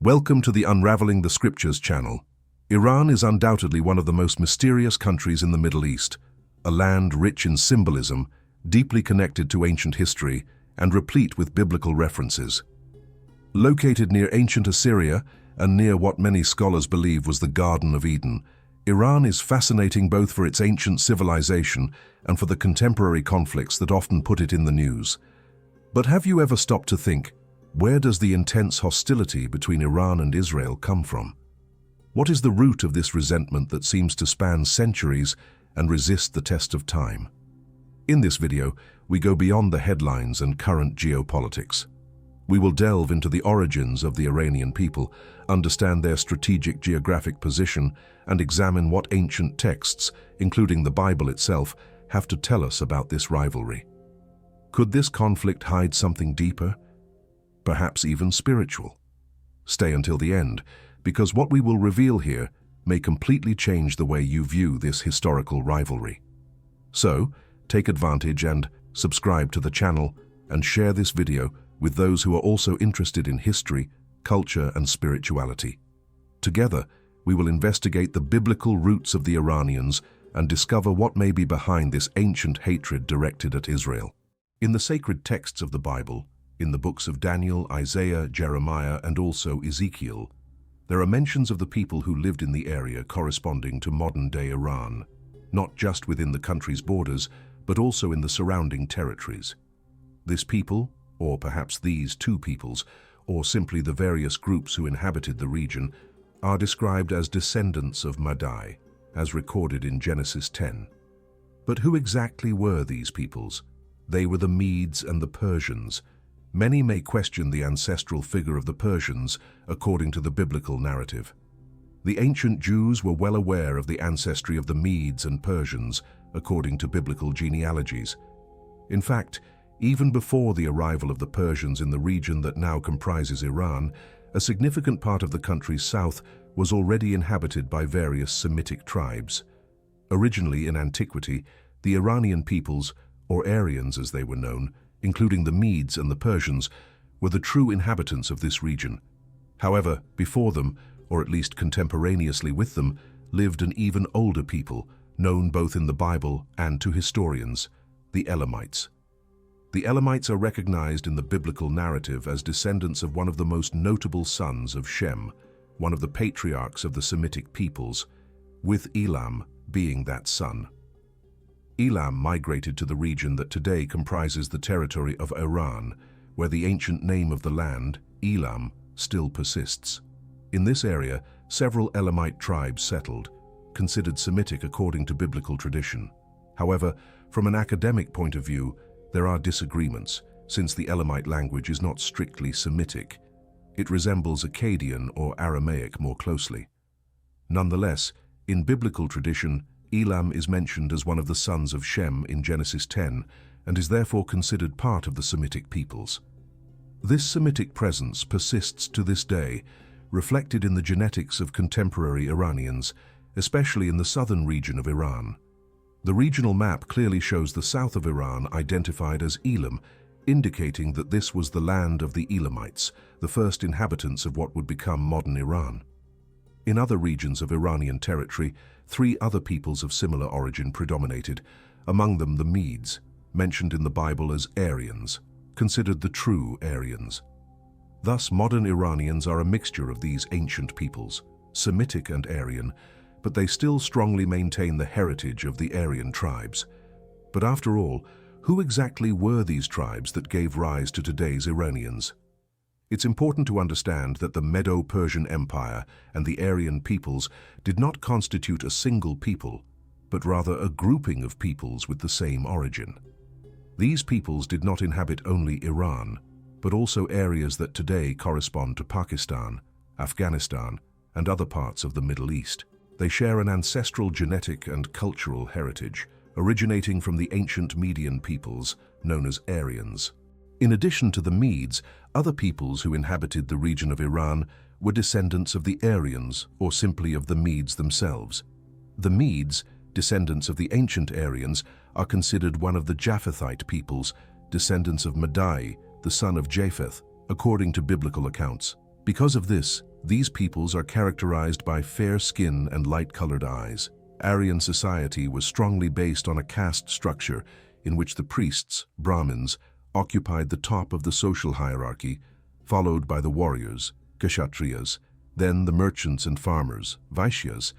Welcome to the Unraveling the Scriptures channel. Iran is undoubtedly one of the most mysterious countries in the Middle East, a land rich in symbolism, deeply connected to ancient history, and replete with biblical references. Located near ancient Assyria and near what many scholars believe was the Garden of Eden, Iran is fascinating both for its ancient civilization and for the contemporary conflicts that often put it in the news. But have you ever stopped to think, where does the intense hostility between Iran and Israel come from? What is the root of this resentment that seems to span centuries and resist the test of time? In this video, we go beyond the headlines and current geopolitics. We will delve into the origins of the Iranian people, understand their strategic geographic position, and examine what ancient texts, including the Bible itself, have to tell us about this rivalry. Could this conflict hide something deeper? Perhaps even spiritual? Stay until the end, because what we will reveal here may completely change the way you view this historical rivalry. So, take advantage and subscribe to the channel and share this video with those who are also interested in history, culture, and spirituality. Together, we will investigate the biblical roots of the Iranians and discover what may be behind this ancient hatred directed at Israel. In the sacred texts of the Bible, in the books of Daniel, Isaiah, Jeremiah, and also Ezekiel, there are mentions of the people who lived in the area corresponding to modern-day Iran, not just within the country's borders, but also in the surrounding territories. This people, or perhaps these two peoples, or simply the various groups who inhabited the region, are described as descendants of Madai, as recorded in Genesis 10. But who exactly were these peoples? They were the Medes and the Persians. Many may question the ancestral figure of the Persians according to the biblical narrative. The ancient Jews were well aware of the ancestry of the Medes and Persians according to biblical genealogies. In fact, even before the arrival of the Persians in the region that now comprises Iran, a significant part of the country's south was already inhabited by various Semitic tribes. Originally in antiquity, the Iranian peoples, or Aryans as they were known, including the Medes and the Persians, were the true inhabitants of this region. However, before them, or at least contemporaneously with them, lived an even older people, known both in the Bible and to historians, the Elamites. The Elamites are recognized in the biblical narrative as descendants of one of the most notable sons of Shem, one of the patriarchs of the Semitic peoples, with Elam being that son. Elam migrated to the region that today comprises the territory of Iran, where the ancient name of the land, Elam, still persists. In this area, several Elamite tribes settled, considered Semitic according to biblical tradition. However, from an academic point of view, there are disagreements, since the Elamite language is not strictly Semitic. It resembles Akkadian or Aramaic more closely. Nonetheless, in biblical tradition, Elam is mentioned as one of the sons of Shem in Genesis 10 and is therefore considered part of the Semitic peoples. This Semitic presence persists to this day, reflected in the genetics of contemporary Iranians, especially in the southern region of Iran. The regional map clearly shows the south of Iran identified as Elam, indicating that this was the land of the Elamites, the first inhabitants of what would become modern Iran. In other regions of Iranian territory, three other peoples of similar origin predominated, among them the Medes, mentioned in the Bible as Aryans, considered the true Aryans. Thus, modern Iranians are a mixture of these ancient peoples, Semitic and Aryan, but they still strongly maintain the heritage of the Aryan tribes. But after all, who exactly were these tribes that gave rise to today's Iranians? It's important to understand that the Medo-Persian Empire and the Aryan peoples did not constitute a single people, but rather a grouping of peoples with the same origin. These peoples did not inhabit only Iran, but also areas that today correspond to Pakistan, Afghanistan, and other parts of the Middle East. They share an ancestral genetic and cultural heritage, originating from the ancient Median peoples known as Aryans. In addition to the Medes, other peoples who inhabited the region of Iran were descendants of the Aryans, or simply of the Medes themselves. The Medes, descendants of the ancient Aryans, are considered one of the Japhethite peoples, descendants of Madai, the son of Japheth, according to biblical accounts. Because of this, These peoples are characterized by fair skin and light-colored eyes. Aryan society was strongly based on a caste structure in which the priests, Brahmins, occupied the top of the social hierarchy, followed by the warriors, Kshatriyas, then the merchants and farmers, Vaishyas,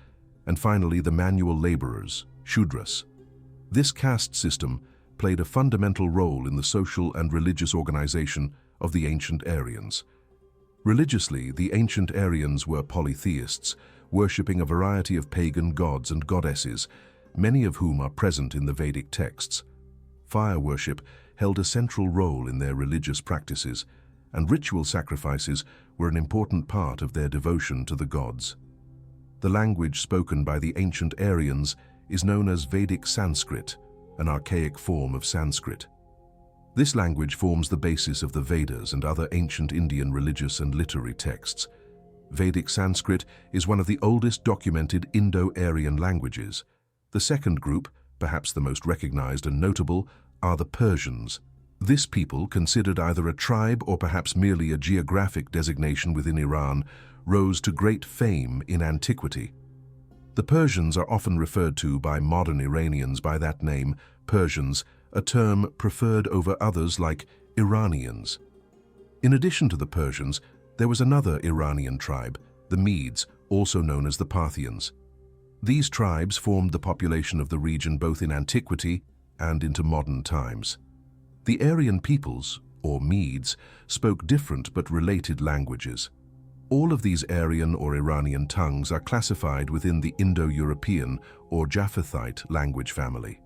and finally the manual laborers, Shudras. This caste system played a fundamental role in the social and religious organization of the ancient Aryans. Religiously, the ancient Aryans were polytheists, worshipping a variety of pagan gods and goddesses, many of whom are present in the Vedic texts. Fire worship held a central role in their religious practices, and ritual sacrifices were an important part of their devotion to the gods. The language spoken by the ancient Aryans is known as Vedic Sanskrit, an archaic form of Sanskrit. This language forms the basis of the Vedas and other ancient Indian religious and literary texts. Vedic Sanskrit is one of the oldest documented Indo-Aryan languages. The second group, perhaps the most recognized and notable, are the Persians. This people, considered either a tribe or perhaps merely a geographic designation within Iran, rose to great fame in antiquity. The Persians are often referred to by modern Iranians by that name, Persians, a term preferred over others like Iranians. In addition to the Persians, there was another Iranian tribe, the Medes, also known as the Parthians. These tribes formed the population of the region both in antiquity and into modern times. The Aryan peoples, or Medes, spoke different but related languages. All of these Aryan or Iranian tongues are classified within the Indo-European or Japhethite language family.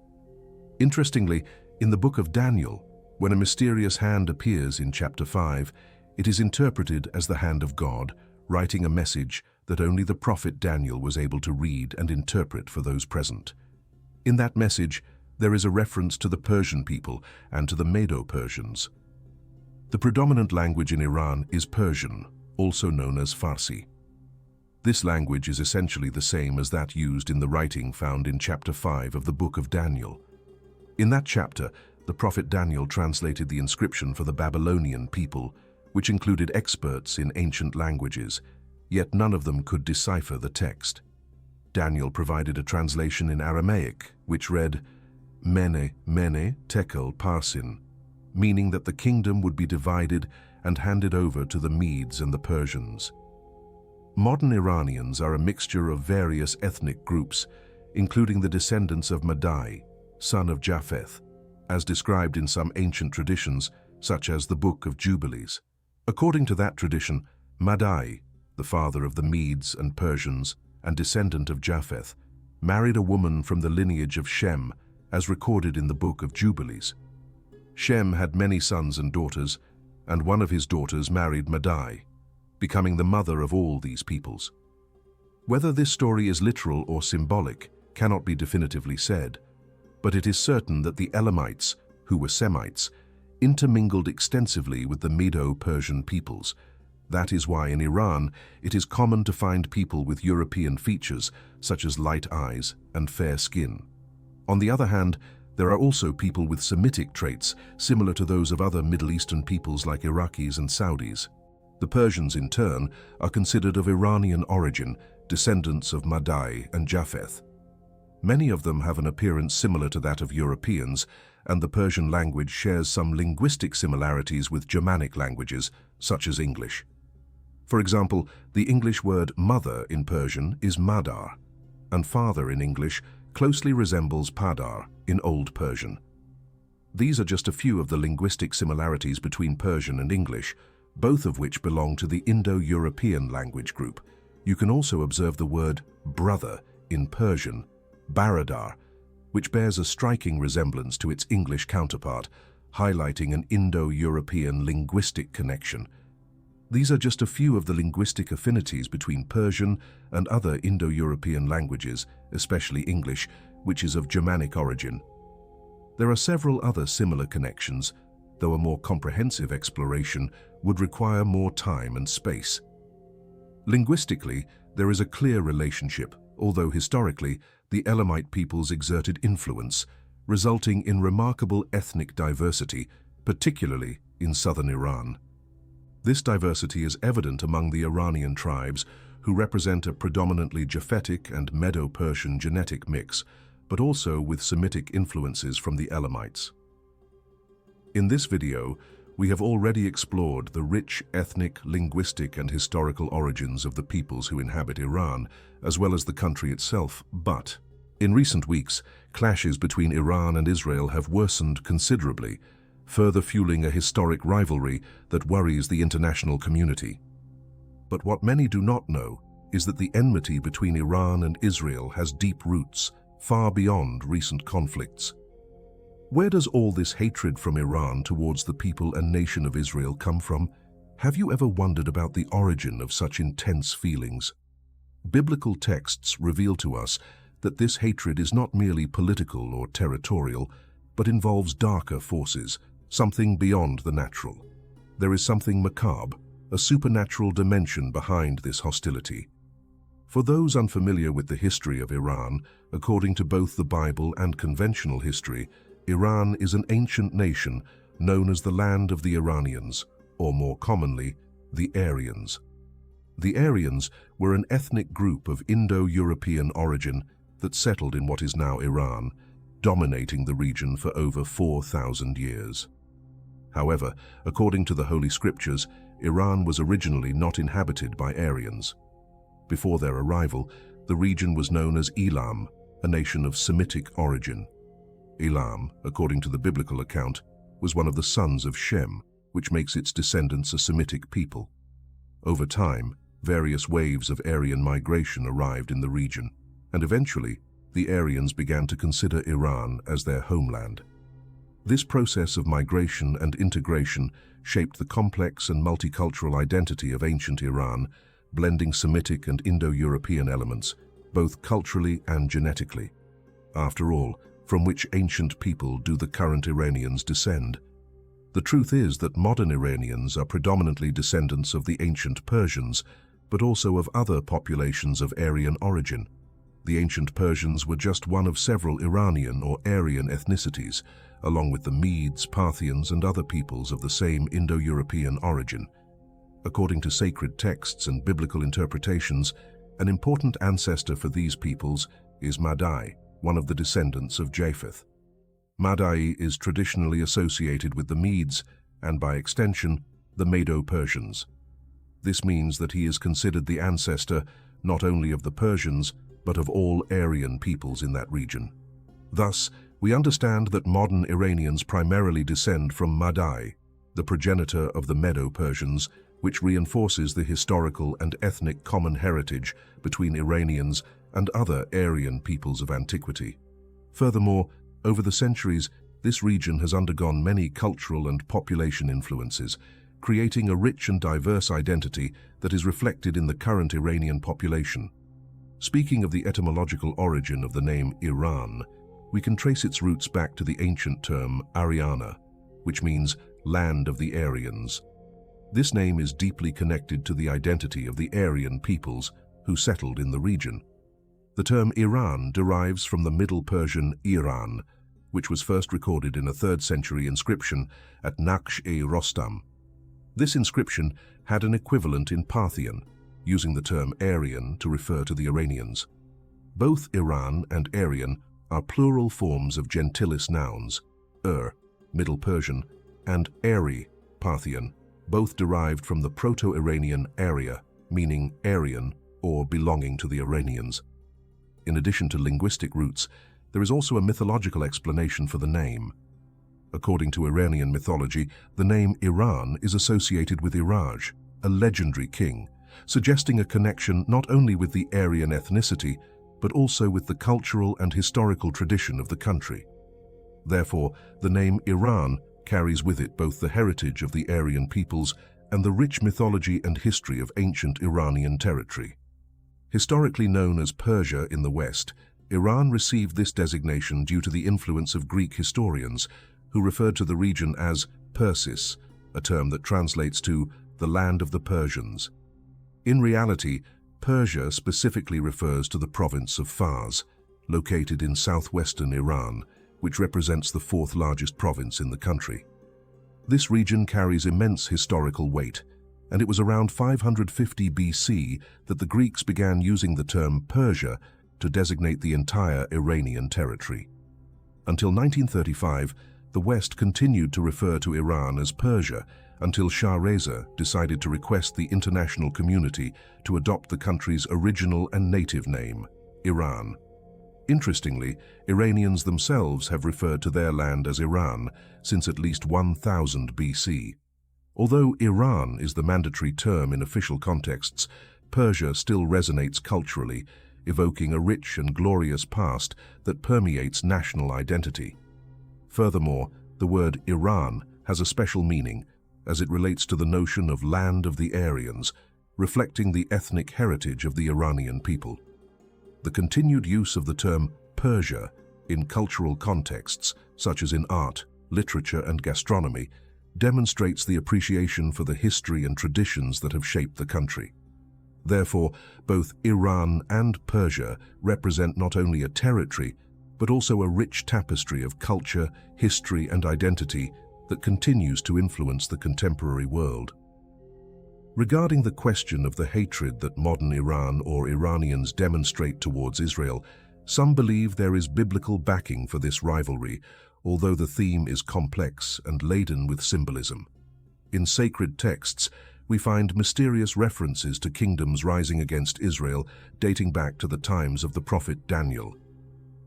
Interestingly, in the book of Daniel, when a mysterious hand appears in chapter 5, it is interpreted as the hand of God, writing a message that only the prophet Daniel was able to read and interpret for those present. In that message, there is a reference to the Persian people and to the Medo-Persians. The predominant language in Iran is Persian, also known as Farsi. This language is essentially the same as that used in the writing found in chapter 5 of the book of Daniel. In that chapter, the prophet Daniel translated the inscription for the Babylonian people, which included experts in ancient languages, yet none of them could decipher the text. Daniel provided a translation in Aramaic, which read, Mene, Mene, Tekel, Parsin, meaning that the kingdom would be divided and handed over to the Medes and the Persians. Modern Iranians are a mixture of various ethnic groups, including the descendants of Madai, son of Japheth, as described in some ancient traditions, such as the Book of Jubilees. According to that tradition, Madai, the father of the Medes and Persians and descendant of Japheth, married a woman from the lineage of Shem, as recorded in the Book of Jubilees. Shem had many sons and daughters, and one of his daughters married Madai, becoming the mother of all these peoples. Whether this story is literal or symbolic cannot be definitively said, but it is certain that the Elamites, who were Semites, intermingled extensively with the Medo-Persian peoples. That is why in Iran it is common to find people with European features, such as light eyes and fair skin. On the other hand, there are also people with Semitic traits similar to those of other Middle Eastern peoples like Iraqis and Saudis. The Persians, in turn, are considered of Iranian origin, descendants of Madai and Japheth. Many of them have an appearance similar to that of Europeans, and the Persian language shares some linguistic similarities with Germanic languages, such as English. For example, the English word mother in Persian is madar, and father in English closely resembles padar in Old Persian. These are just a few of the linguistic similarities between Persian and English, both of which belong to the Indo-European language group. You can also observe the word brother in Persian, baradar, which bears a striking resemblance to its English counterpart, highlighting an Indo-European linguistic connection. These are just a few of the linguistic affinities between Persian and other Indo-European languages, especially English, which is of Germanic origin. There are several other similar connections, though a more comprehensive exploration would require more time and space. Linguistically, there is a clear relationship, although historically, the Elamite peoples exerted influence, resulting in remarkable ethnic diversity, particularly in southern Iran. This diversity is evident among the Iranian tribes, who represent a predominantly Japhetic and Medo-Persian genetic mix, but also with Semitic influences from the Elamites. In this video, we have already explored the rich ethnic, linguistic, and historical origins of the peoples who inhabit Iran, as well as the country itself, but in recent weeks, clashes between Iran and Israel have worsened considerably, further fueling a historic rivalry that worries the international community. But what many do not know is that the enmity between Iran and Israel has deep roots, far beyond recent conflicts. Where does all this hatred from Iran towards the people and nation of Israel come from? Have you ever wondered about the origin of such intense feelings? Biblical texts reveal to us that this hatred is not merely political or territorial, but involves darker forces, something beyond the natural. There is something macabre, a supernatural dimension behind this hostility. For those unfamiliar with the history of Iran, according to both the Bible and conventional history, Iran is an ancient nation known as the land of the Iranians, or more commonly, the Aryans. The Aryans were an ethnic group of Indo-European origin that settled in what is now Iran, dominating the region for over 4,000 years. However, according to the Holy Scriptures, Iran was originally not inhabited by Aryans. Before their arrival, the region was known as Elam, a nation of Semitic origin. Elam, according to the biblical account, was one of the sons of Shem, which makes its descendants a Semitic people. Over time, various waves of Aryan migration arrived in the region, and eventually, the Aryans began to consider Iran as their homeland. This process of migration and integration shaped the complex and multicultural identity of ancient Iran, blending Semitic and Indo-European elements, both culturally and genetically. After all, from which ancient people do the current Iranians descend? The truth is that modern Iranians are predominantly descendants of the ancient Persians, but also of other populations of Aryan origin. The ancient Persians were just one of several Iranian or Aryan ethnicities, along with the Medes, Parthians, and other peoples of the same Indo-European origin. According to sacred texts and biblical interpretations, an important ancestor for these peoples is Madai, one of the descendants of Japheth. Madai is traditionally associated with the Medes and, by extension, the Medo-Persians. This means that he is considered the ancestor not only of the Persians, but of all Aryan peoples in that region. Thus, we understand that modern Iranians primarily descend from Madai, the progenitor of the Medo-Persians, which reinforces the historical and ethnic common heritage between Iranians and other Aryan peoples of antiquity. Furthermore, over the centuries, this region has undergone many cultural and population influences, creating a rich and diverse identity that is reflected in the current Iranian population. Speaking of the etymological origin of the name Iran, we can trace its roots back to the ancient term Aryana, which means land of the Aryans. This name is deeply connected to the identity of the Aryan peoples who settled in the region. The term Iran derives from the Middle Persian Iran, which was first recorded in a 3rd century inscription at Naqsh-e-Rostam. This inscription had an equivalent in Parthian, using the term Aryan to refer to the Iranians. Both Iran and Aryan are plural forms of gentilis nouns, Middle Persian, and Ari, Parthian, both derived from the Proto-Iranian Arya, meaning Aryan or belonging to the Iranians. In addition to linguistic roots, there is also a mythological explanation for the name. According to Iranian mythology, the name Iran is associated with Iraj, a legendary king, suggesting a connection not only with the Aryan ethnicity, but also with the cultural and historical tradition of the country. Therefore, the name Iran carries with it both the heritage of the Aryan peoples and the rich mythology and history of ancient Iranian territory. Historically known as Persia in the West, Iran received this designation due to the influence of Greek historians, who referred to the region as Persis, a term that translates to the land of the Persians. In reality, Persia specifically refers to the province of Fars, located in southwestern Iran, which represents the 4th largest province in the country. This region carries immense historical weight, and it was around 550 BC that the Greeks began using the term Persia to designate the entire Iranian territory. Until 1935, the West continued to refer to Iran as Persia until Shah Reza decided to request the international community to adopt the country's original and native name, Iran. Interestingly, Iranians themselves have referred to their land as Iran since at least 1000 BC. Although Iran is the mandatory term in official contexts, Persia still resonates culturally, evoking a rich and glorious past that permeates national identity. Furthermore, the word Iran has a special meaning as it relates to the notion of land of the Aryans, reflecting the ethnic heritage of the Iranian people. The continued use of the term Persia in cultural contexts, such as in art, literature, and gastronomy, demonstrates the appreciation for the history and traditions that have shaped the country. Therefore, both Iran and Persia represent not only a territory, but also a rich tapestry of culture, history, and identity that continues to influence the contemporary world. Regarding the question of the hatred that modern Iran or Iranians demonstrate towards Israel, some believe there is biblical backing for this rivalry, although the theme is complex and laden with symbolism. In sacred texts, we find mysterious references to kingdoms rising against Israel dating back to the times of the prophet Daniel.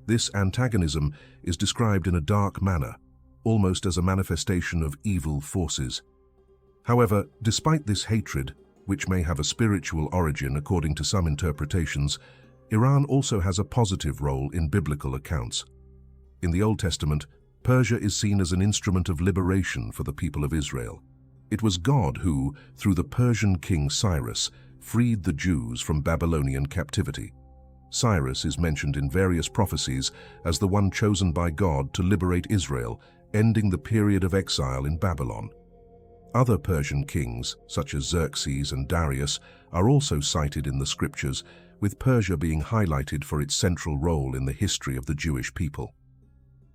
This antagonism is described in a dark manner, almost as a manifestation of evil forces. However, despite this hatred, which may have a spiritual origin according to some interpretations, Iran also has a positive role in biblical accounts. In the Old Testament, Persia is seen as an instrument of liberation for the people of Israel. It was God who, through the Persian king Cyrus, freed the Jews from Babylonian captivity. Cyrus is mentioned in various prophecies as the one chosen by God to liberate Israel, ending the period of exile in Babylon. Other Persian kings, such as Xerxes and Darius, are also cited in the scriptures, with Persia being highlighted for its central role in the history of the Jewish people.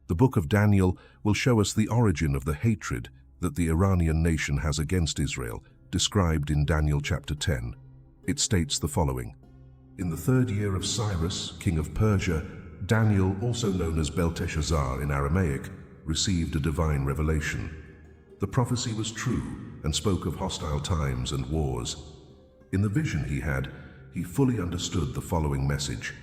The book of Daniel will show us the origin of the hatred that the Iranian nation has against Israel, described in Daniel chapter 10. It states the following: "In the 3rd year of Cyrus, king of Persia, Daniel, also known as Belteshazzar in Aramaic, received a divine revelation. The prophecy was true and spoke of hostile times and wars. In the vision he had, he fully understood the following message.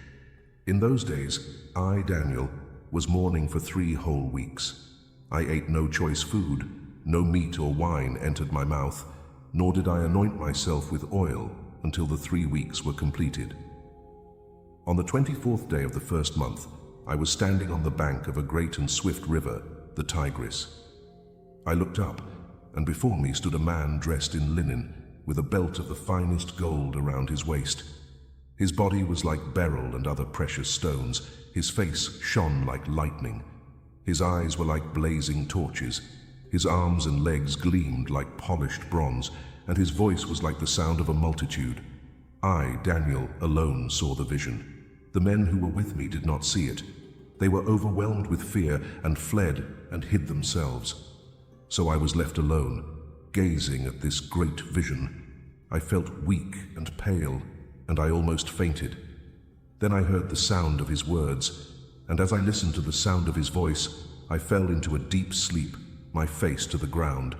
In those days, I, Daniel, was mourning for 3 whole weeks. I ate no choice food, no meat or wine entered my mouth, nor did I anoint myself with oil until the 3 weeks were completed. On the 24th day of the 1st month, I was standing on the bank of a great and swift river, the Tigris. I looked up, and before me stood a man dressed in linen, with a belt of the finest gold around his waist. His body was like beryl and other precious stones. His face shone like lightning. His eyes were like blazing torches. His arms and legs gleamed like polished bronze, and his voice was like the sound of a multitude. I, Daniel, alone saw the vision. The men who were with me did not see it. They were overwhelmed with fear and fled and hid themselves. So I was left alone, gazing at this great vision. I felt weak and pale, and I almost fainted. Then I heard the sound of his words, and as I listened to the sound of his voice, I fell into a deep sleep, my face to the ground.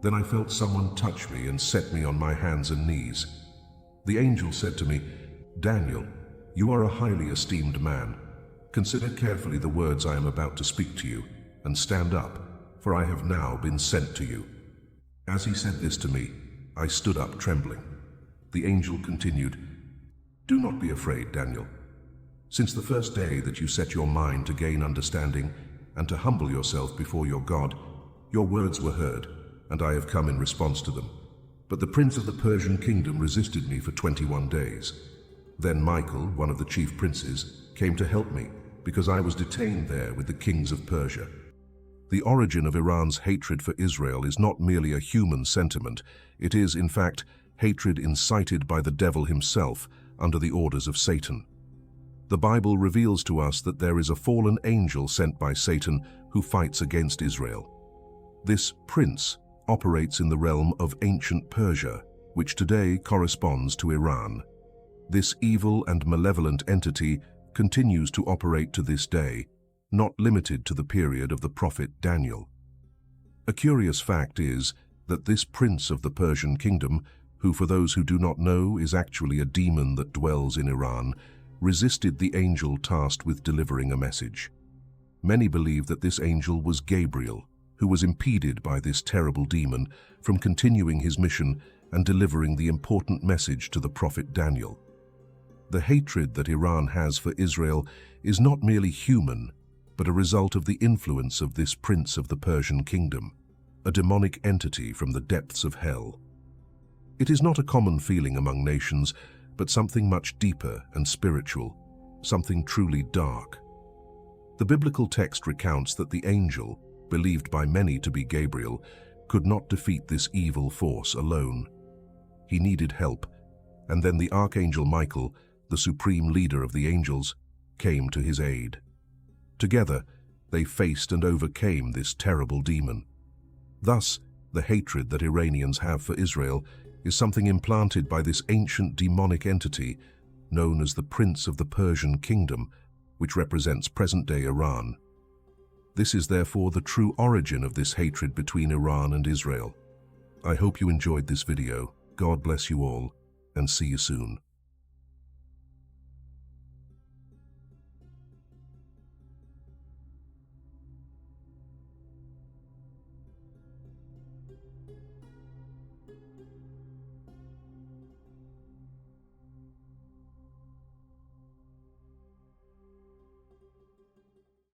Then I felt someone touch me and set me on my hands and knees. The angel said to me, "Daniel, you are a highly esteemed man. Consider carefully the words I am about to speak to you, and stand up, for I have now been sent to you." As he said this to me, I stood up trembling. The angel continued, "Do not be afraid, Daniel. Since the first day that you set your mind to gain understanding and to humble yourself before your God, your words were heard, and I have come in response to them. But the prince of the Persian kingdom resisted me for 21 days. Then Michael, one of the chief princes, came to help me, because I was detained there with the kings of Persia." The origin of Iran's hatred for Israel is not merely a human sentiment. It is, in fact, hatred incited by the devil himself under the orders of Satan. The Bible reveals to us that there is a fallen angel sent by Satan who fights against Israel. This prince, operates in the realm of ancient Persia, which today corresponds to Iran. This evil and malevolent entity continues to operate to this day, not limited to the period of the prophet Daniel. A curious fact is that this prince of the Persian kingdom, who for those who do not know is actually a demon that dwells in Iran, resisted the angel tasked with delivering a message. Many believe that this angel was Gabriel, who was impeded by this terrible demon from continuing his mission and delivering the important message to the prophet Daniel. The hatred that Iran has for Israel is not merely human, but a result of the influence of this prince of the Persian kingdom, a demonic entity from the depths of hell. It is not a common feeling among nations, but something much deeper and spiritual, something truly dark. The biblical text recounts that the angel, believed by many to be Gabriel, could not defeat this evil force alone. He needed help, and then the archangel Michael, the supreme leader of the angels, came to his aid. Together, they faced and overcame this terrible demon. Thus, the hatred that Iranians have for Israel is something implanted by this ancient demonic entity known as the Prince of the Persian Kingdom, which represents present-day Iran. This is therefore the true origin of this hatred between Iran and Israel. I hope you enjoyed this video. God bless you all, and see you soon.